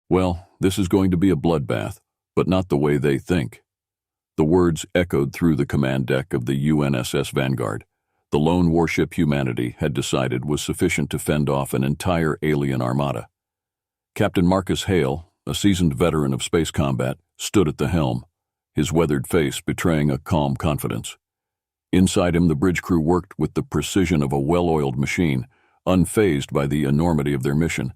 Well, this is going to be a bloodbath, but not the way they think. The words echoed through the command deck of the UNSS Vanguard. The lone warship humanity had decided was sufficient to fend off an entire alien armada. Captain Marcus Hale, a seasoned veteran of space combat, stood at the helm, his weathered face betraying a calm confidence. Inside him, the bridge crew worked with the precision of a well-oiled machine, unfazed by the enormity of their mission.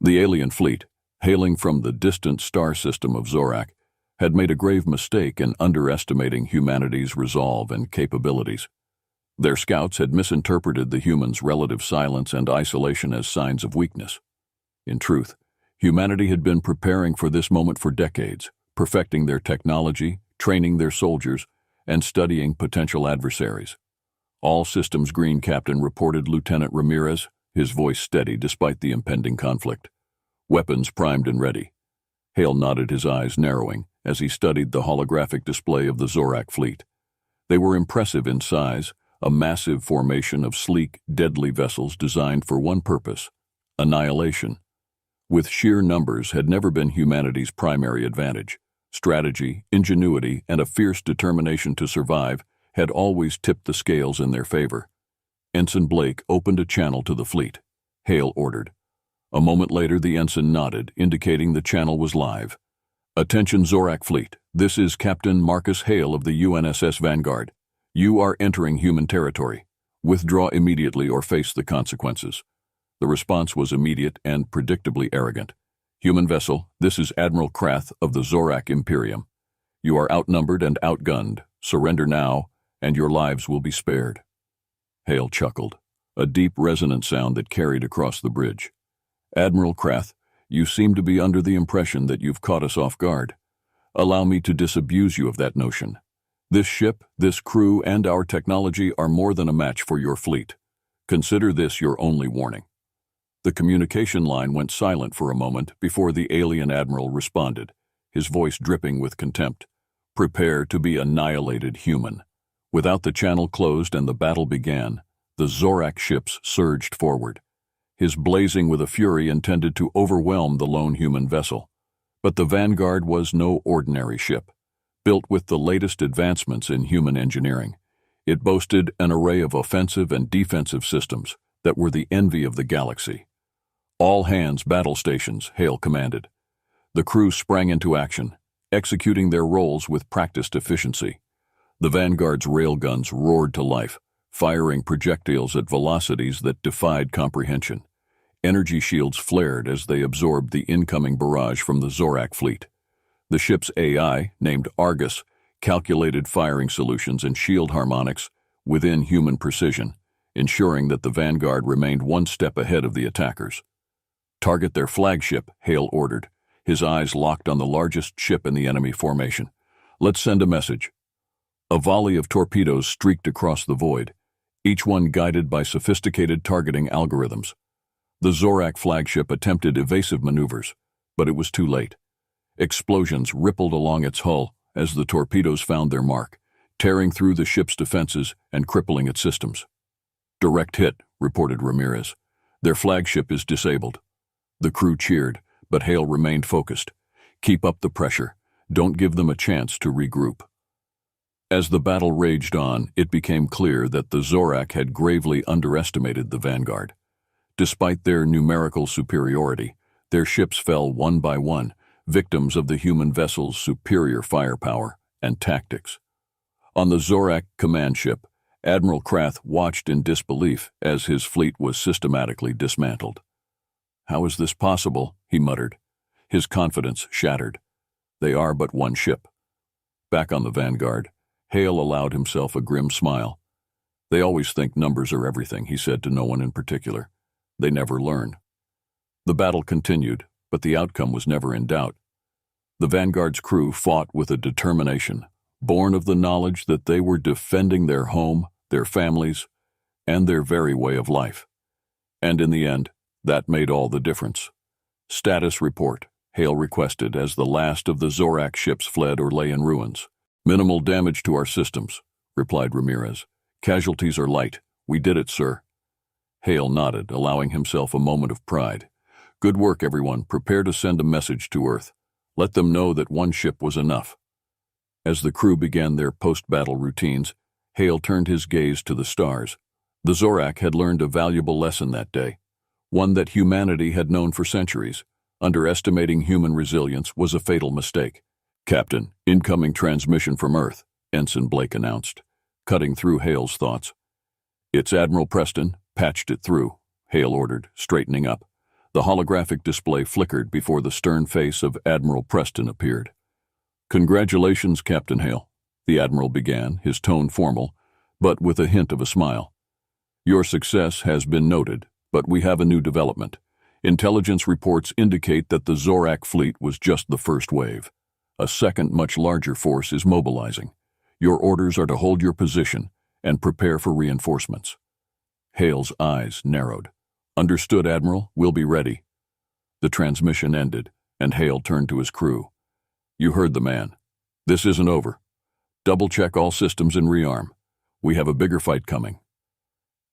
The alien fleet, hailing from the distant star system of Zorak, had made a grave mistake in underestimating humanity's resolve and capabilities. Their scouts had misinterpreted the humans' relative silence and isolation as signs of weakness. In truth, humanity had been preparing for this moment for decades, perfecting their technology, training their soldiers, and studying potential adversaries. All systems green, Captain reported Lieutenant Ramirez, his voice steady despite the impending conflict. Weapons primed and ready. Hale nodded, his eyes narrowing, as he studied the holographic display of the Zorak fleet. They were impressive in size, a massive formation of sleek, deadly vessels designed for one purpose: annihilation. With sheer numbers had never been humanity's primary advantage. Strategy, ingenuity, and a fierce determination to survive had always tipped the scales in their favor. Ensign Blake opened a channel to the fleet. Hale ordered. A moment later, the ensign nodded, indicating the channel was live. "Attention Zorak fleet, this is Captain Marcus Hale of the UNSS Vanguard. You are entering human territory. Withdraw immediately or face the consequences." The response was immediate and predictably arrogant. "Human vessel, this is Admiral Krath of the Zorak Imperium. You are outnumbered and outgunned. Surrender now, and your lives will be spared." Hale chuckled, a deep resonant sound that carried across the bridge. "Admiral Krath, you seem to be under the impression that you've caught us off guard. Allow me to disabuse you of that notion. This ship, this crew, and our technology are more than a match for your fleet. Consider this your only warning." The communication line went silent for a moment before the alien admiral responded, his voice dripping with contempt. "Prepare to be annihilated, human." Without the channel closed and the battle began, the Zorak ships surged forward, his blazing with a fury intended to overwhelm the lone human vessel. But the Vanguard was no ordinary ship. Built with the latest advancements in human engineering, it boasted an array of offensive and defensive systems that were the envy of the galaxy. "All hands battle stations," Hale commanded. The crew sprang into action, executing their roles with practiced efficiency. The Vanguard's railguns roared to life, firing projectiles at velocities that defied comprehension. Energy shields flared as they absorbed the incoming barrage from the Zorak fleet. The ship's AI, named Argus, calculated firing solutions and shield harmonics within human precision, ensuring that the Vanguard remained one step ahead of the attackers. "Target their flagship," Hale ordered, his eyes locked on the largest ship in the enemy formation. "Let's send a message." A volley of torpedoes streaked across the void, each one guided by sophisticated targeting algorithms. The Zorak flagship attempted evasive maneuvers, but it was too late. Explosions rippled along its hull as the torpedoes found their mark, tearing through the ship's defenses and crippling its systems. "Direct hit," reported Ramirez. "Their flagship is disabled." The crew cheered, but Hale remained focused. "Keep up the pressure. Don't give them a chance to regroup." As the battle raged on, it became clear that the Zorak had gravely underestimated the Vanguard. Despite their numerical superiority, their ships fell one by one, victims of the human vessel's superior firepower and tactics. On the Zorak command ship, Admiral Krath watched in disbelief as his fleet was systematically dismantled. "How is this possible?" he muttered, his confidence shattered. "They are but one ship." Back on the Vanguard, Hale allowed himself a grim smile. "They always think numbers are everything," he said to no one in particular. "They never learn." The battle continued, but the outcome was never in doubt. The Vanguard's crew fought with a determination, born of the knowledge that they were defending their home, their families, and their very way of life. And in the end, that made all the difference. "Status report," Hale requested as the last of the Zorak ships fled or lay in ruins. "Minimal damage to our systems," replied Ramirez. "Casualties are light. We did it, sir." Hale nodded, allowing himself a moment of pride. Good work, everyone. Prepare to send a message to Earth. Let them know that one ship was enough. As the crew began their post-battle routines, Hale turned his gaze to the stars. The Zorak had learned a valuable lesson that day, one that humanity had known for centuries. Underestimating human resilience was a fatal mistake. "Captain, incoming transmission from Earth," Ensign Blake announced, cutting through Hale's thoughts. "It's Admiral Preston. Patched it through," Hale ordered, straightening up. The holographic display flickered before the stern face of Admiral Preston appeared. "Congratulations, Captain Hale," the Admiral began, his tone formal, but with a hint of a smile. "Your success has been noted, but we have a new development. Intelligence reports indicate that the Zorak fleet was just the first wave. A second, much larger force is mobilizing. Your orders are to hold your position and prepare for reinforcements." Hale's eyes narrowed. "Understood, Admiral. We'll be ready." The transmission ended, and Hale turned to his crew. "You heard the man. This isn't over. Double-check all systems and rearm. We have a bigger fight coming."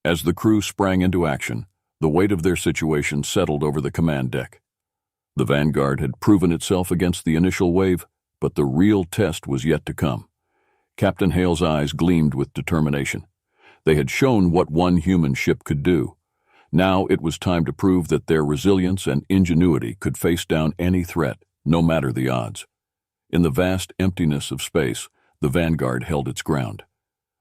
As the crew sprang into action, the weight of their situation settled over the command deck. The Vanguard had proven itself against the initial wave, but the real test was yet to come. Captain Hale's eyes gleamed with determination. They had shown what one human ship could do. Now it was time to prove that their resilience and ingenuity could face down any threat, no matter the odds. In the vast emptiness of space, the Vanguard held its ground,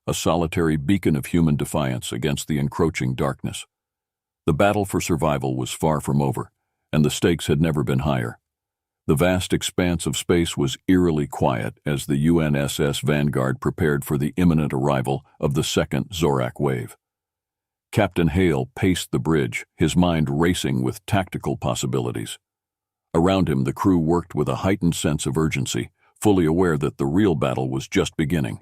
a solitary beacon of human defiance against the encroaching darkness. The battle for survival was far from over, and the stakes had never been higher. The vast expanse of space was eerily quiet as the UNSS Vanguard prepared for the imminent arrival of the second Zorak wave. Captain Hale paced the bridge, his mind racing with tactical possibilities. Around him, the crew worked with a heightened sense of urgency, fully aware that the real battle was just beginning.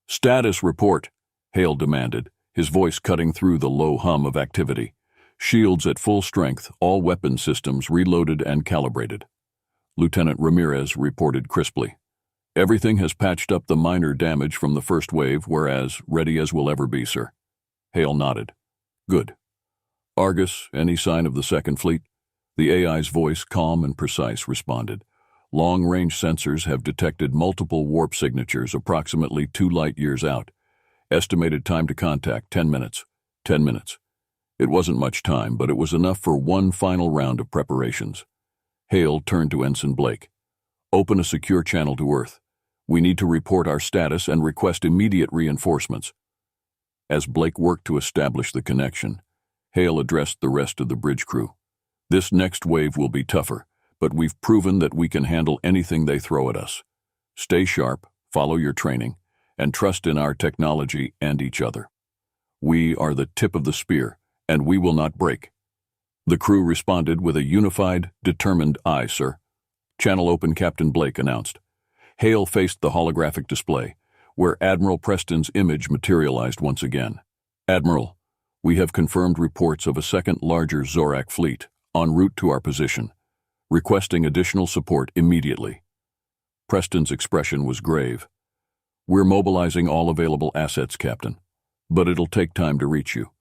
"Status report," Hale demanded, his voice cutting through the low hum of activity. "Shields at full strength, all weapon systems reloaded and calibrated." Lieutenant Ramirez reported crisply. "Everything has patched up the minor damage from the first wave, whereas ready as we'll ever be, sir." Hale nodded. "Good. Argus, any sign of the second fleet?" The AI's voice, calm and precise, responded. "Long-range sensors have detected multiple warp signatures approximately 2 light-years out. Estimated time to contact, 10 minutes. 10 minutes. It wasn't much time, but it was enough for one final round of preparations. Hale turned to Ensign Blake. "Open a secure channel to Earth. We need to report our status and request immediate reinforcements." As Blake worked to establish the connection, Hale addressed the rest of the bridge crew. "This next wave will be tougher, but we've proven that we can handle anything they throw at us. Stay sharp, follow your training, and trust in our technology and each other. We are the tip of the spear, and we will not break." The crew responded with a unified, determined "Aye, sir." "Channel open," Captain Blake announced. Hale faced the holographic display, where Admiral Preston's image materialized once again. "Admiral, we have confirmed reports of a second larger Zorak fleet en route to our position, requesting additional support immediately." Preston's expression was grave. "We're mobilizing all available assets, Captain, but it'll take time to reach you.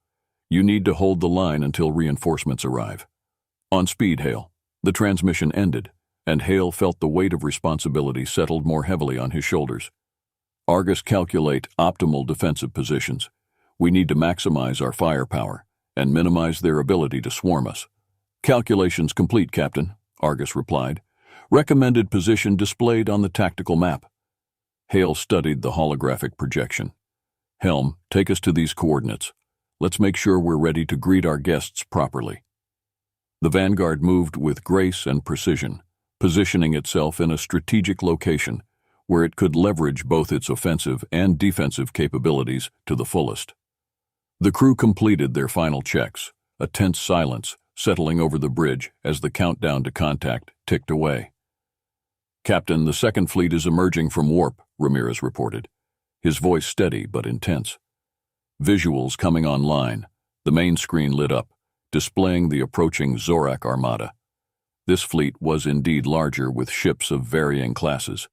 You need to hold the line until reinforcements arrive." "On speed, Hale." The transmission ended, and Hale felt the weight of responsibility settled more heavily on his shoulders. "Argus, calculate optimal defensive positions. We need to maximize our firepower and minimize their ability to swarm us." "Calculations complete, Captain," Argus replied. "Recommended position displayed on the tactical map." Hale studied the holographic projection. "Helm, take us to these coordinates. Let's make sure we're ready to greet our guests properly." The Vanguard moved with grace and precision, positioning itself in a strategic location where it could leverage both its offensive and defensive capabilities to the fullest. The crew completed their final checks, a tense silence settling over the bridge as the countdown to contact ticked away. "Captain, the second fleet is emerging from warp," Ramirez reported, his voice steady but intense. Visuals coming online, the main screen lit up, displaying the approaching Zorak armada. This fleet was indeed larger, with ships of varying classes,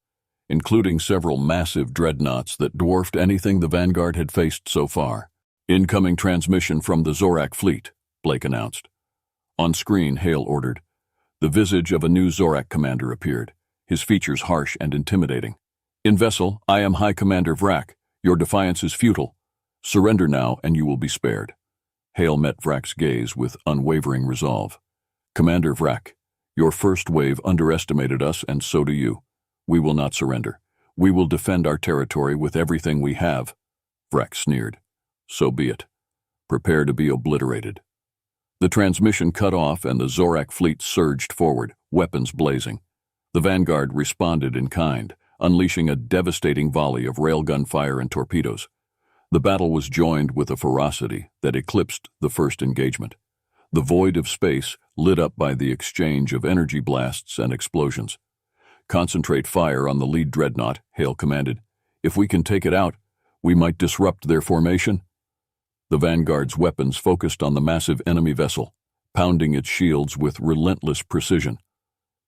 including several massive dreadnoughts that dwarfed anything the Vanguard had faced so far. "Incoming transmission from the Zorak fleet," Blake announced. On screen, Hale ordered. The visage of a new Zorak commander appeared, his features harsh and intimidating. "In vessel, I am High Commander Vrak. Your defiance is futile. Surrender now and you will be spared." Hale met Vrak's gaze with unwavering resolve. "Commander Vrak, your first wave underestimated us and so do you. We will not surrender. We will defend our territory with everything we have." Vrak sneered. "So be it. Prepare to be obliterated." The transmission cut off and the Zorak fleet surged forward, weapons blazing. The Vanguard responded in kind, unleashing a devastating volley of railgun fire and torpedoes. The battle was joined with a ferocity that eclipsed the first engagement. The void of space lit up by the exchange of energy blasts and explosions. "Concentrate fire on the lead dreadnought," Hale commanded. "If we can take it out, we might disrupt their formation." The Vanguard's weapons focused on the massive enemy vessel, pounding its shields with relentless precision.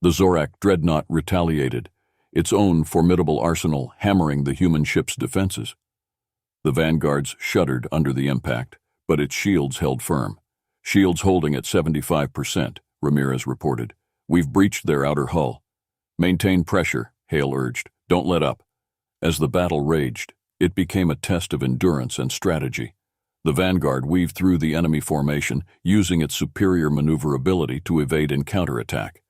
The Zorak dreadnought retaliated, its own formidable arsenal hammering the human ship's defenses. The Vanguards shuddered under the impact, but its shields held firm. "Shields holding at 75%, Ramirez reported. "We've breached their outer hull." "Maintain pressure," Hale urged. "Don't let up." As the battle raged, it became a test of endurance and strategy. The Vanguard weaved through the enemy formation, using its superior maneuverability to evade and counterattack.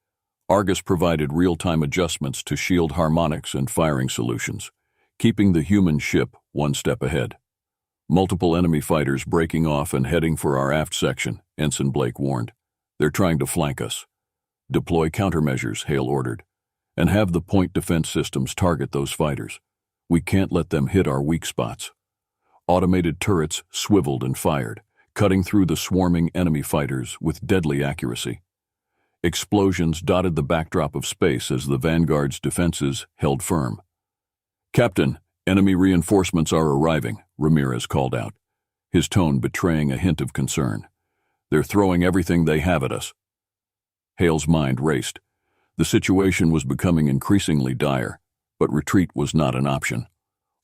Argus provided real-time adjustments to shield harmonics and firing solutions, keeping the human ship one step ahead. "Multiple enemy fighters breaking off and heading for our aft section," Ensign Blake warned. "They're trying to flank us." "Deploy countermeasures," Hale ordered, "and have the point defense systems target those fighters. We can't let them hit our weak spots." Automated turrets swiveled and fired, cutting through the swarming enemy fighters with deadly accuracy. Explosions dotted the backdrop of space as the Vanguard's defenses held firm. "Captain, enemy reinforcements are arriving," Ramirez called out, his tone betraying a hint of concern. "They're throwing everything they have at us." Hale's mind raced. The situation was becoming increasingly dire, but retreat was not an option.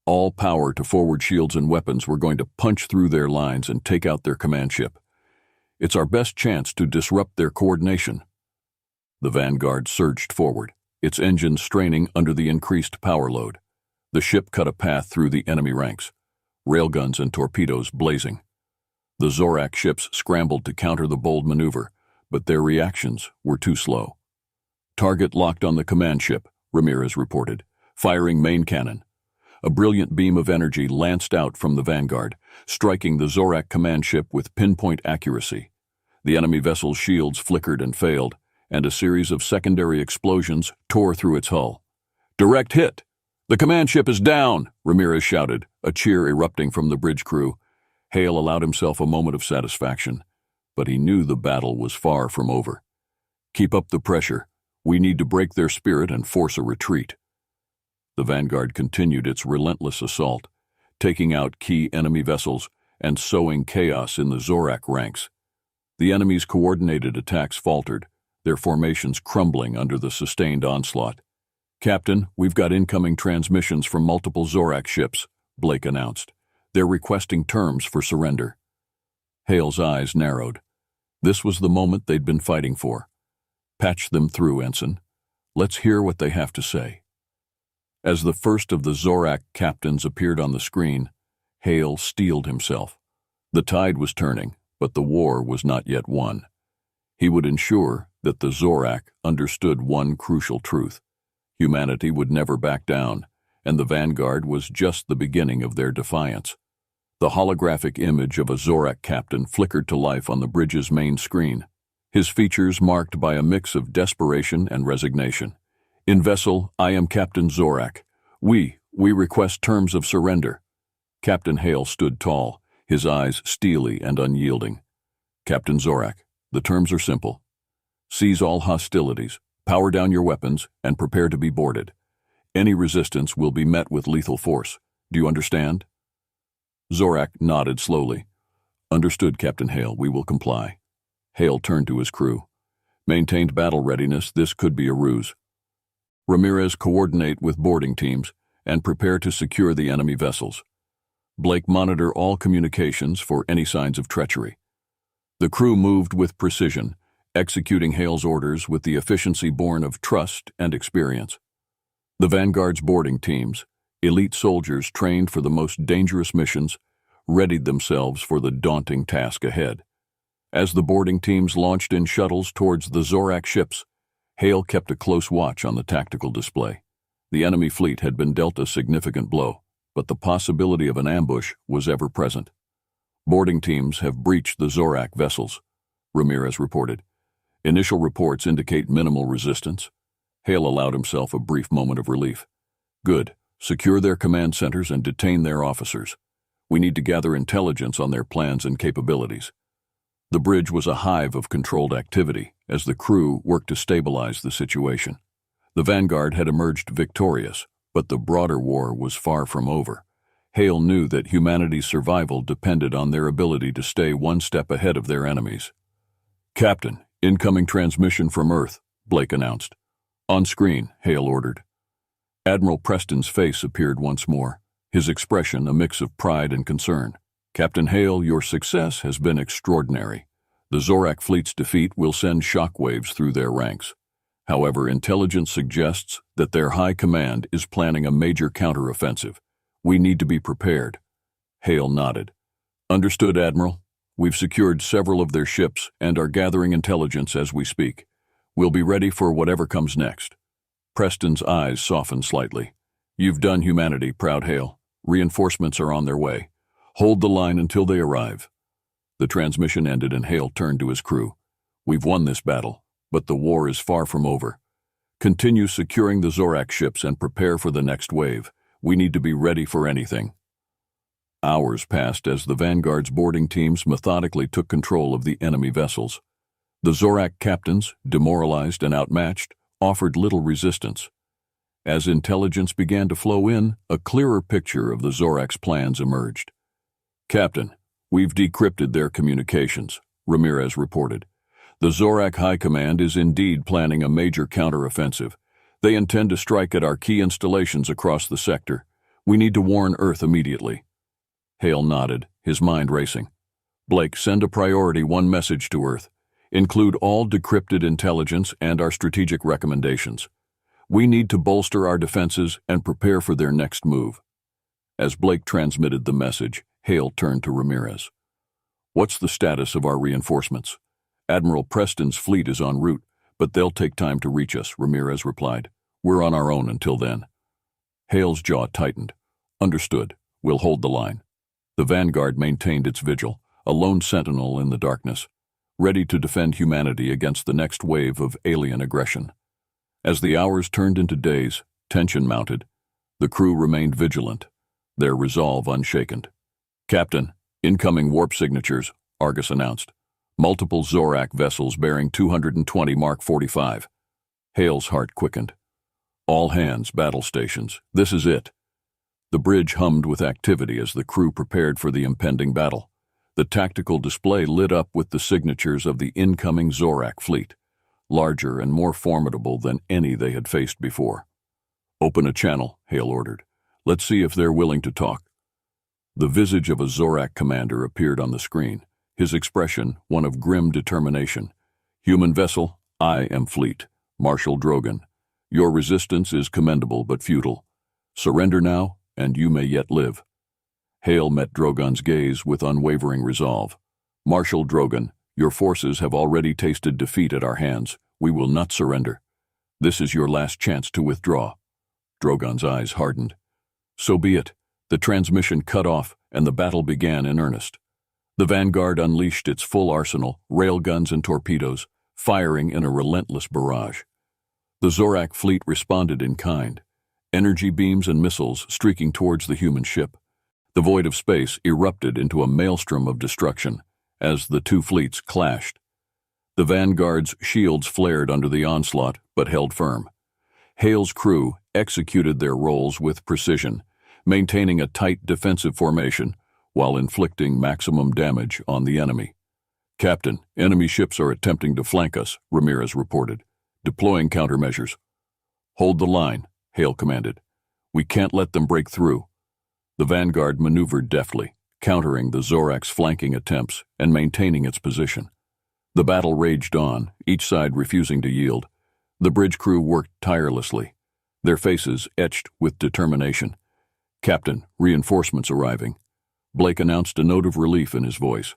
All power to forward shields and weapons were going to punch through their lines and take out their command ship. It's our best chance to disrupt their coordination. The Vanguard surged forward, its engines straining under the increased power load. The ship cut a path through the enemy ranks, railguns and torpedoes blazing. The Zorak ships scrambled to counter the bold maneuver, but their reactions were too slow. "Target locked on the command ship," Ramirez reported, firing main cannon. A brilliant beam of energy lanced out from the Vanguard, striking the Zorak command ship with pinpoint accuracy. The enemy vessel's shields flickered and failed, and a series of secondary explosions tore through its hull. "Direct hit! The command ship is down!" Ramirez shouted, a cheer erupting from the bridge crew. Hale allowed himself a moment of satisfaction, but he knew the battle was far from over. "Keep up the pressure. We need to break their spirit and force a retreat." The Vanguard continued its relentless assault, taking out key enemy vessels and sowing chaos in the Zorak ranks. The enemy's coordinated attacks faltered, their formations crumbling under the sustained onslaught. "Captain, we've got incoming transmissions from multiple Zorak ships," Blake announced. "They're requesting terms for surrender." Hale's eyes narrowed. This was the moment they'd been fighting for. "Patch them through, Ensign. Let's hear what they have to say." As the first of the Zorak captains appeared on the screen, Hale steeled himself. The tide was turning, but the war was not yet won. He would ensure that the Zorak understood one crucial truth. Humanity would never back down, and the Vanguard was just the beginning of their defiance. The holographic image of a Zorak captain flickered to life on the bridge's main screen, his features marked by a mix of desperation and resignation. "In vessel, I am Captain Zorak. We request terms of surrender." Captain Hale stood tall, his eyes steely and unyielding. "Captain Zorak, the terms are simple. Cease all hostilities, power down your weapons, and prepare to be boarded. Any resistance will be met with lethal force. Do you understand?" Zorak nodded slowly. "Understood, Captain Hale. We will comply." Hale turned to his crew. "Maintained battle readiness. This could be a ruse. Ramirez, coordinate with boarding teams and prepare to secure the enemy vessels. Blake, monitor all communications for any signs of treachery." The crew moved with precision, executing Hale's orders with the efficiency born of trust and experience. The Vanguard's boarding teams, elite soldiers trained for the most dangerous missions, readied themselves for the daunting task ahead. As the boarding teams launched in shuttles towards the Zorak ships, Hale kept a close watch on the tactical display. The enemy fleet had been dealt a significant blow, but the possibility of an ambush was ever present. Boarding teams have breached the Zorak vessels, Ramirez reported. Initial reports indicate minimal resistance. Hale allowed himself a brief moment of relief. Good. Secure their command centers and detain their officers. We need to gather intelligence on their plans and capabilities. The bridge was a hive of controlled activity as the crew worked to stabilize the situation. The Vanguard had emerged victorious, but the broader war was far from over. Hale knew that humanity's survival depended on their ability to stay one step ahead of their enemies. "Captain, incoming transmission from Earth," Blake announced. "On screen," Hale ordered. Admiral Preston's face appeared once more, his expression a mix of pride and concern. "Captain Hale, your success has been extraordinary. The Zorak fleet's defeat will send shockwaves through their ranks. However, intelligence suggests that their high command is planning a major counteroffensive. We need to be prepared." Hale nodded. "Understood, Admiral. We've secured several of their ships and are gathering intelligence as we speak. We'll be ready for whatever comes next." Preston's eyes softened slightly. "You've done humanity, proud Hale. Reinforcements are on their way. Hold the line until they arrive." The transmission ended and Hale turned to his crew. "We've won this battle, but the war is far from over. Continue securing the Zorak ships and prepare for the next wave. We need to be ready for anything." Hours passed as the Vanguard's boarding teams methodically took control of the enemy vessels. The Zorak captains, demoralized and outmatched, offered little resistance. As intelligence began to flow in, a clearer picture of the Zorak's plans emerged. "Captain, we've decrypted their communications," Ramirez reported. "The Zorak High Command is indeed planning a major counteroffensive. They intend to strike at our key installations across the sector. We need to warn Earth immediately." Hale nodded, his mind racing. "Blake, send a priority 1 message to Earth. Include all decrypted intelligence and our strategic recommendations. We need to bolster our defenses and prepare for their next move." As Blake transmitted the message, Hale turned to Ramirez. "What's the status of our reinforcements?" "Admiral Preston's fleet is en route, but they'll take time to reach us," Ramirez replied. "We're on our own until then." Hale's jaw tightened. "Understood. We'll hold the line." The Vanguard maintained its vigil, a lone sentinel in the darkness, ready to defend humanity against the next wave of alien aggression. As the hours turned into days, tension mounted. The crew remained vigilant, their resolve unshaken. "Captain, incoming warp signatures," Argus announced. "Multiple Zorak vessels bearing 220 Mark 45. Hale's heart quickened. "All hands, battle stations. This is it." The bridge hummed with activity as the crew prepared for the impending battle. The tactical display lit up with the signatures of the incoming Zorak fleet, larger and more formidable than any they had faced before. "Open a channel," Hale ordered. "Let's see if they're willing to talk." The visage of a Zorak commander appeared on the screen, his expression one of grim determination. "Human vessel, I am fleet. Marshal Drogan. Your resistance is commendable but futile. Surrender now, and you may yet live." Hale met Drogon's gaze with unwavering resolve. "Marshal Drogan, your forces have already tasted defeat at our hands. We will not surrender. This is your last chance to withdraw." Drogon's eyes hardened. "So be it." The transmission cut off, and the battle began in earnest. The Vanguard unleashed its full arsenal, railguns and torpedoes, firing in a relentless barrage. The Zorak fleet responded in kind, energy beams and missiles streaking towards the human ship. The void of space erupted into a maelstrom of destruction as the two fleets clashed. The Vanguard's shields flared under the onslaught, but held firm. Hale's crew executed their roles with precision, maintaining a tight defensive formation while inflicting maximum damage on the enemy. "Captain, enemy ships are attempting to flank us," Ramirez reported. "Deploying countermeasures." "Hold the line," Hale commanded. "We can't let them break through." The Vanguard maneuvered deftly, countering the Zorak's flanking attempts and maintaining its position. The battle raged on, each side refusing to yield. The bridge crew worked tirelessly, their faces etched with determination. "Captain, reinforcements arriving." Blake announced, a note of relief in his voice.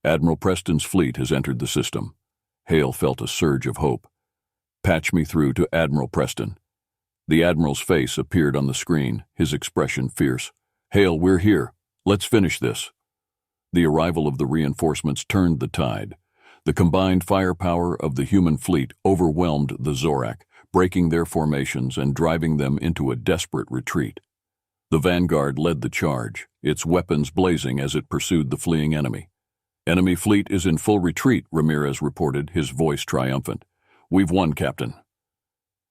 "Admiral Preston's fleet has entered the system." Hale felt a surge of hope. "Patch me through to Admiral Preston." The Admiral's face appeared on the screen, his expression fierce. "Hale, we're here. Let's finish this." The arrival of the reinforcements turned the tide. The combined firepower of the human fleet overwhelmed the Zorak, breaking their formations and driving them into a desperate retreat. The vanguard led the charge, its weapons blazing as it pursued the fleeing enemy. "Enemy fleet is in full retreat," Ramirez reported, his voice triumphant. "We've won, Captain."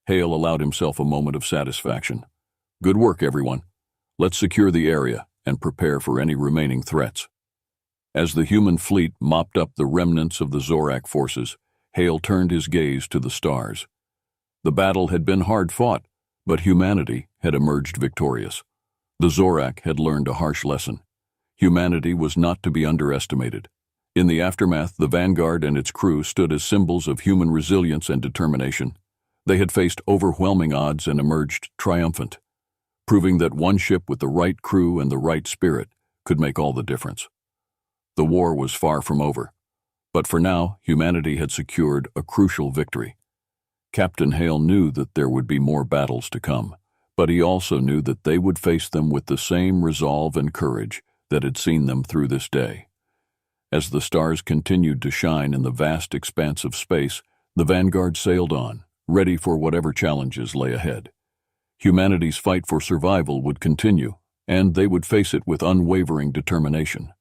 Hale allowed himself a moment of satisfaction. "Good work, everyone. Let's secure the area and prepare for any remaining threats." As the human fleet mopped up the remnants of the Zorak forces, Hale turned his gaze to the stars. The battle had been hard fought, but humanity had emerged victorious. The Zorak had learned a harsh lesson. Humanity was not to be underestimated. In the aftermath, the Vanguard and its crew stood as symbols of human resilience and determination. They had faced overwhelming odds and emerged triumphant, proving that one ship with the right crew and the right spirit could make all the difference. The war was far from over, but for now, humanity had secured a crucial victory. Captain Hale knew that there would be more battles to come, but he also knew that they would face them with the same resolve and courage that had seen them through this day. As the stars continued to shine in the vast expanse of space, the Vanguard sailed on, ready for whatever challenges lay ahead. Humanity's fight for survival would continue, and they would face it with unwavering determination.